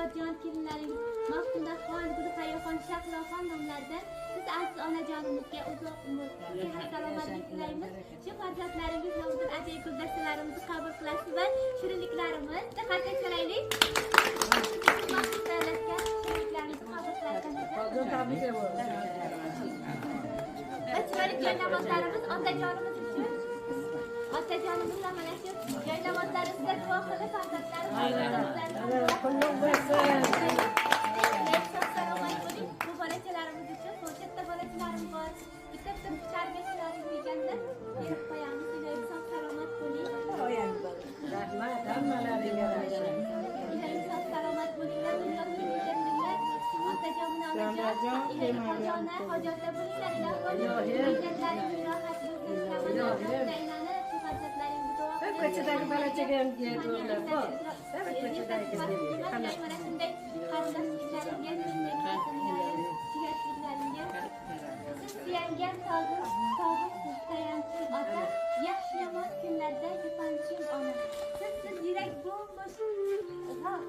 Hayotjon kelinlaringiz Maftundaxon, Gulxayoxon, Shahloxon nomlaridan siz aziz onajonimizga uzoq umr, sihat, salomatlik tilaymiz. Shu farzandlaringiz nomidan ajoyib guldastalarimizni qabul qilasiz va shirinliklarimizni qattiq so'raylik. Chiroyli joy namozlarimiz otajonimiz uchun. Otajonimiz mana shu joy namozlarimizda duo qilib farzandlarimiz bu bolachalarimiz uchun katta bolachalarimiz bor. Bitta tarbiyachilarimiz ekanda berib qo'yamiz. Iloyim sog' salomat bo'ling. Rahmat, hammalaringga rahmat. Iloyim sog' salomat bo'linglar. Dunyo tinchliklar. Otajon bilan onajon, iloyim hojona, hojatda bo'linglar. Ilohim, millatlaringiz rohat bo'lsin. Aylanib, shu farzandlaringiz duo qilib. Ko'chadagi bolachaga ham yeydilar. Ko'chadagi mana shunday qarindoshliklaringga, jigarliklaringga siz suyangan tog'imsiz tayanchim ota, yaxshi yomon kunlarda yupanchim ona. Siz yurak bo'lmish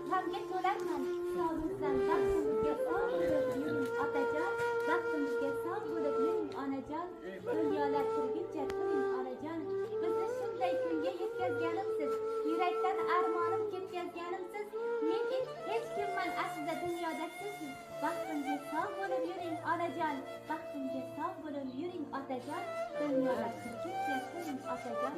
g'amga to'larman. Sog'ingizdan baxtimizga sog' bo'lib yuring otajon, baxtimizga sog' bo'lib yuring onajon. Dunyolar turguncha turing onajon. Bizni shunday kunga yetkazganimsiz, yurakdan armonim ketkazganimsiz. Men hech kimman aslida dunyoda sizsiz. Baxtimga sog' bo'lib yuring onajon, baxtimga sog' bo'lib yuring otajon. Dunyolar turguncha turing otajon.